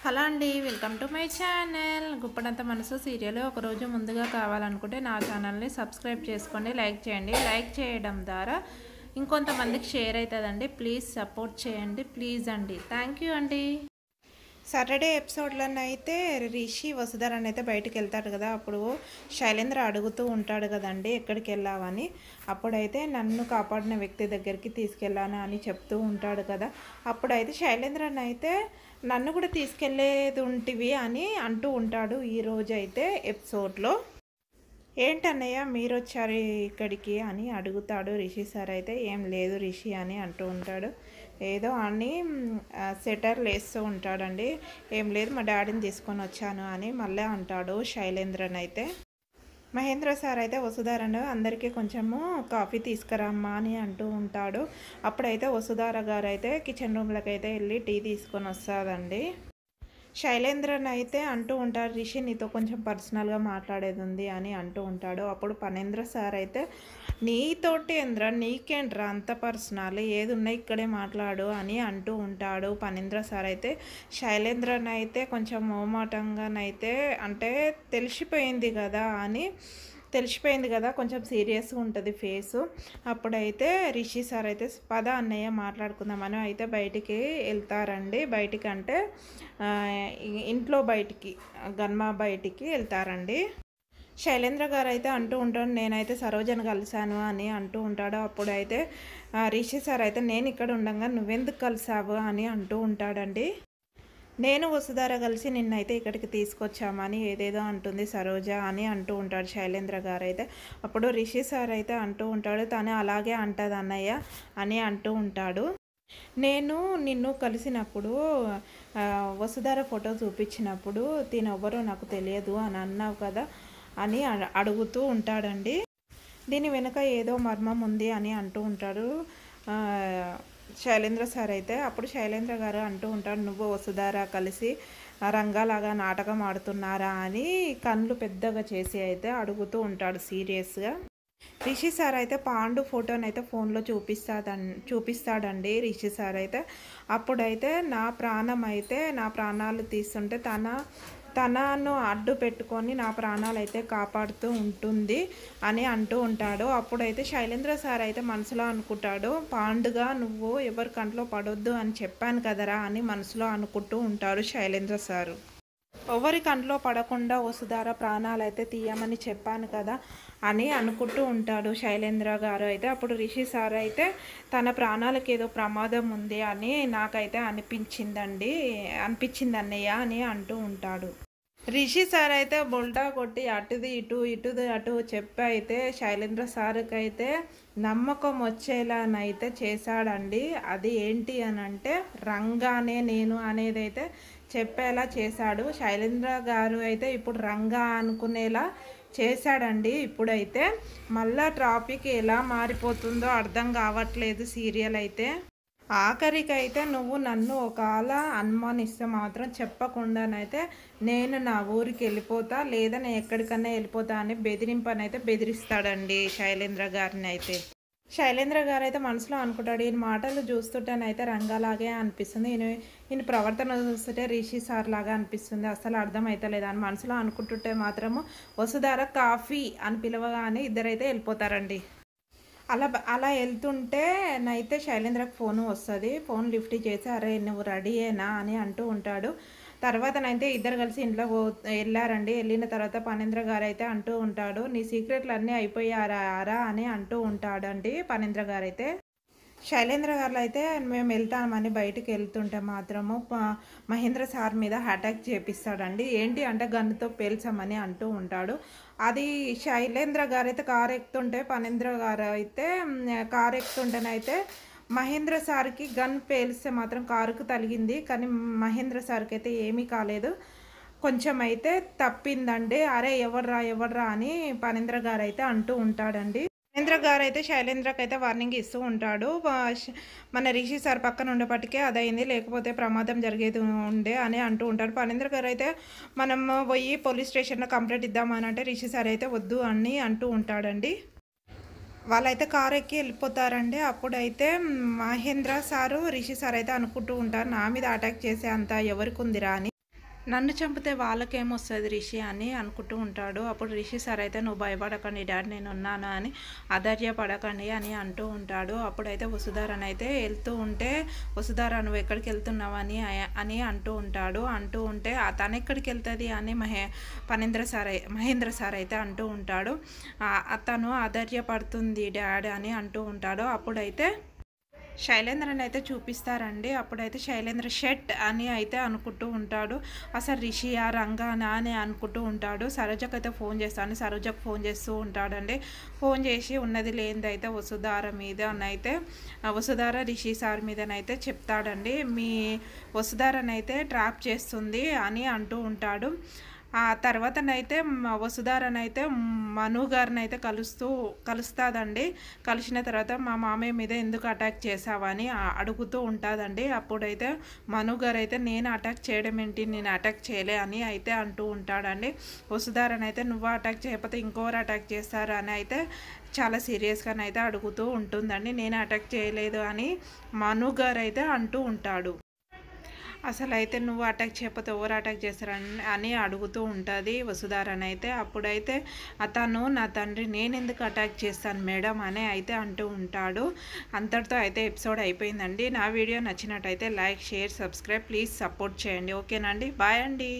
Hello అండి, welcome to my channel. Guppedantha మనసు serial ఒకరోజు ముందుగా కావాలనుకుంటే నా ఛానల్ని సబ్స్క్రైబ్ చేసుకోండి, లైక్ చేయండి. లైక్ చేయడం ద్వారా ఇంకొంతమందికి షేర్ అవుతుందండి. ప్లీజ్ సపోర్ట్ చేయండి, ప్లీజ్ అండి. థ్యాంక్ యూ అండి. సాటర్డే ఎపిసోడ్లోనే అయితే రిషి వసుధరని అయితే బయటికి వెళ్తాడు కదా, అప్పుడు శైలేంద్ర అడుగుతూ ఉంటాడు కదండి ఎక్కడికి వెళ్ళావని. అప్పుడైతే నన్ను కాపాడిన వ్యక్తి దగ్గరికి తీసుకెళ్ళాను అని చెప్తూ ఉంటాడు కదా. అప్పుడైతే శైలేంద్రని అయితే నన్ను కూడా తీసుకెళ్లేది ఉంటివి అని అంటూ ఉంటాడు ఈరోజు అయితే ఎపిసోడ్లో. ఏంటన్నయ్య మీరు వచ్చారు ఇక్కడికి అని అడుగుతాడు రిషి సార్. అయితే ఏం లేదు రిషి అని అంటూ ఉంటాడు. ఏదో అని సెటర్లు వేస్తూ ఉంటాడండి. ఏం లేదు మా డాడీని తీసుకొని వచ్చాను అని మళ్ళీ అంటాడు శైలేంద్రన్ అయితే. మహేంద్ర సార్ అయితే వసుధారను అందరికీ కొంచెము కాఫీ తీసుకురమ్మా అని అంటూ ఉంటాడు. అప్పుడైతే వసుధార గారు అయితే కిచెన్ రూమ్లోకి అయితే వెళ్ళి టీ తీసుకొని వస్తుందండి. శైలేంద్రన్ అయితే అంటూ ఉంటాడు, రిషి నీతో కొంచెం పర్సనల్గా మాట్లాడేది ఉంది అని అంటూ ఉంటాడు. అప్పుడు పనేంద్ర సార్ అయితే నీతోటి ఏంద్ర నీకేంట్రా అంత పర్సనల్, ఏది ఉన్నా ఇక్కడే మాట్లాడు అని అంటూ ఉంటాడు పనేంద్ర సార్ అయితే. శైలేంద్రన్ అయితే కొంచెం మోమాటంగానైతే అంటే తెలిసిపోయింది కదా కొంచెం సీరియస్గా ఉంటుంది ఫేసు. అప్పుడైతే రిషి సార్ అయితే పద అన్నయ్య మాట్లాడుకుందామని అయితే బయటికి వెళ్తారండి. బయటికి అంటే ఇంట్లో బయటికి గన్మా బయటికి వెళ్తారండి. శైలేంద్ర గారు అయితే అంటూ ఉంటాడు నేనైతే సరోజను కలిశాను అని అంటూ ఉంటాడు. అప్పుడైతే రిషి సార్ అయితే నేను ఇక్కడ ఉండగా నువ్వెందుకు కలిసావు అని అంటూ ఉంటాడండి. నేను వసుధార కలిసి నిన్నైతే ఇక్కడికి తీసుకొచ్చామని ఏదేదో అంటుంది సరోజ అని అంటూ ఉంటాడు శైలేంద్ర గారు అయితే. అప్పుడు రిషి సార్ అయితే అంటూ ఉంటాడు తను అలాగే అంటది అన్నయ్య అని అంటూ ఉంటాడు. నేను నిన్ను కలిసినప్పుడు వసుధార ఫోటో చూపించినప్పుడు తినెవ్వరో నాకు తెలియదు అని అన్నావు కదా అని అడుగుతూ ఉంటాడండి. దీని వెనుక ఏదో మర్మం ఉంది అని అంటూ ఉంటాడు శైలేంద్ర సార్ అయితే. అప్పుడు శైలేంద్ర గారు అంటూ ఉంటాడు నువ్వు వసుధార కలిసి రంగాలాగా నాటకం ఆడుతున్నారా అని కళ్ళు పెద్దగా చేసి అయితే అడుగుతూ ఉంటాడు సీరియస్గా. రిషి సార్ అయితే పాండు ఫోటోని అయితే ఫోన్లో చూపిస్తాడండి రిషి సార్ అయితే. అప్పుడైతే నా ప్రాణాలు తీస్తుంటే తనను అడ్డు పెట్టుకొని నా ప్రాణాలు అయితే కాపాడుతూ ఉంటుంది అని అంటూ ఉంటాడు. అప్పుడైతే శైలేంద్ర సార్ అయితే మనసులో అనుకుంటాడు పాండుగా నువ్వు ఎవరి కంట్లో పడొద్దు అని చెప్పాను కదరా అని మనసులో అనుకుంటూ ఉంటాడు శైలేంద్ర సారు. ఎవరి కంట్లో పడకుండా వసుధార ప్రాణాలు అయితే తీయమని చెప్పాను కదా అని అనుకుంటూ ఉంటాడు శైలేంద్ర గారు అయితే. అప్పుడు రిషి సార్ అయితే తన ప్రాణాలకు ఏదో ప్రమాదం ఉంది అని నాకైతే అనిపించింది అన్నయ్య అని అంటూ ఉంటాడు. రిషి సార్ అయితే బొల్టా కొట్టి అటుది అటు చెప్పి అయితే శైలేంద్ర సార్కి అయితే నమ్మకం వచ్చేలానైతే చేశాడండి. అది ఏంటి అని అంటే రంగానే నేను అనేది అయితే చెప్పేలా చేశాడు శైలేంద్ర గారు అయితే. ఇప్పుడు రంగా అనుకునేలా చేశాడండి. ఇప్పుడైతే మళ్ళా ట్రాఫిక్ ఎలా మారిపోతుందో అర్థం కావట్లేదు సీరియల్ అయితే. ఆఖరికైతే నువ్వు నన్ను ఒకవేళ అనుమానిస్తే మాత్రం చెప్పకుండానైతే నేను నా ఊరికి వెళ్ళిపోతా లేదా నేను ఎక్కడికన్నా వెళ్ళిపోతా అని బెదిరింపనైతే బెదిరిస్తాడండి శైలేంద్ర గారిని అయితే. శైలేంద్ర గారు అయితే మనసులో అనుకుంటాడు ఈయన మాటలు చూస్తుంటేనైతే రంగాలాగే అనిపిస్తుంది, ఈయన ప్రవర్తన చూస్తుంటే రిషి సార్ లాగా అనిపిస్తుంది, అసలు అర్థమవుతలేదు అని మనసులో అనుకుంటుంటే మాత్రము వసుధార కాఫీ అని పిలవగానే ఇద్దరైతే వెళ్ళిపోతారండి. అలా వెళ్తుంటే నైతే శైలేంద్రకు ఫోన్ వస్తుంది. ఫోన్ లిఫ్ట్ చేసి అరే నువ్వు రెడీయేనా అని అంటూ ఉంటాడు. తర్వాతనైతే ఇద్దరు కలిసి ఇంట్లో వెళ్ళారండి. వెళ్ళిన తర్వాత పనేంద్ర గారు అయితే అంటూ ఉంటాడు నీ సీక్రెట్లు అన్నీ అయిపోయారా అని అంటూ ఉంటాడండి పనేంద్ర గారు అయితే. శైలేంద్ర గారు అయితే మేము వెళ్తామని బయటికి వెళ్తుంటే మాత్రము మహేంద్ర సార్ మీద అటాక్ చేపిస్తాడండి. ఏంటి అంటే గన్నుతో పేల్చామని అంటూ ఉంటాడు. అది శైలేంద్ర గారు అయితే కారు ఎక్కుతుంటే పనేంద్ర గారు అయితే కారు ఎక్కుతుంటేనైతే మహేంద్ర సార్కి గన్ పేలిస్తే మాత్రం కారుకు తగిలింది, కానీ మహేంద్ర సార్కి అయితే ఏమీ కాలేదు, కొంచెం అయితే తప్పిందండి. అరే ఎవర్రా అని పనేంద్ర గారు అయితే అంటూ ఉంటాడండి. మహేంద్ర గారు అయితే శైలేంద్రకి అయితే వార్నింగ్ ఇస్తూ ఉంటాడు మన రిషి సార్ పక్కన ఉండేపటికే అదైంది లేకపోతే ప్రమాదం జరిగేది ఉండే అని అంటూ ఉంటాడు. పనేంద్ర గారు అయితే మనం పోయి పోలీస్ స్టేషన్లో కంప్లైంట్ ఇద్దామని అంటే రిషి సార్ అయితే వద్దు అని అంటూ ఉంటాడండి. వాళ్ళైతే కారు ఎక్కి వెళ్ళిపోతారండి. అప్పుడైతే మహేంద్ర సారు రిషి సార్ అయితే అనుకుంటూ ఉంటారు నా మీద అటాక్ చేసే అంత ఎవరికి ఉందిరా అని. నన్ను చంపితే వాళ్ళకేమొస్తుంది రిషి అని అనుకుంటూ ఉంటాడు. అప్పుడు రిషి సార్ అయితే నువ్వు భయపడకండి డాడీ నేను ఉన్నాను అని అధైర్యపడకండి అని అంటూ ఉంటాడు. అప్పుడైతే వసుధారనైతే వెళ్తూ ఉంటే వసుధార నువ్వు ఎక్కడికి వెళ్తున్నావు అని అంటూ ఉంటాడు. అంటూ ఉంటే తను ఎక్కడికి వెళ్తుంది అని మహేంద్ర సార్ అయితే అంటూ ఉంటాడు. తను అధైర్యపడుతుంది డాడీ అని అంటూ ఉంటాడు. అప్పుడైతే శైలేంద్రని అయితే చూపిస్తారండి. అప్పుడైతే శైలేంద్ర షెట్ అని అయితే అనుకుంటూ ఉంటాడు. అసలు రిషియా రంగానా అని అనుకుంటూ ఉంటాడు. సరోజకు అయితే ఫోన్ చేస్తాను. సరోజకు ఫోన్ చేస్తూ ఉంటాడండి. ఫోన్ చేసి ఉన్నది లేనిది అయితే వసుధార మీదనైతే వసుధార రిషి సార్ మీదనైతే చెప్తాడండి. మీ వసుధారనైతే ట్రాప్ చేస్తుంది అని అంటూ ఉంటాడు. ఆ తర్వాతనైతే వసుధారనైతే మను గారిని అయితే కలుస్తుందండి. కలిసిన తర్వాత మా మామయ్య మీద ఎందుకు అటాక్ చేసావని అడుగుతూ ఉంటుందండి. అప్పుడైతే మను గారు అయితే నేను అటాక్ చేయడం ఏంటి, నేను అటాక్ చేయలే అని అయితే అంటూ ఉంటాడండి. వసుధారనైతే నువ్వు అటాక్ చేయకపోతే ఇంకోరు అటాక్ చేస్తారు అని అయితే చాలా సీరియస్గానైతే అడుగుతూ ఉంటుందండి. నేను అటాక్ చేయలేదు అని మను గారు అయితే అంటూ ఉంటాడు. అసలు అయితే నువ్వు అటాక్ చేయకపోతే ఎవరు అటాక్ చేస్తారని అని అడుగుతూ ఉంటుంది వసుధారని అయితే. అప్పుడైతే అతను నా తండ్రి నేను ఎందుకు అటాక్ చేస్తాను మేడం అని అయితే అంటూ ఉంటాడు. అంతటితో అయితే ఎపిసోడ్ అయిపోయిందండి. నా వీడియో నచ్చినట్టయితే like share subscribe please support చేయండి. ఓకేనండి, బాయ్ అండి.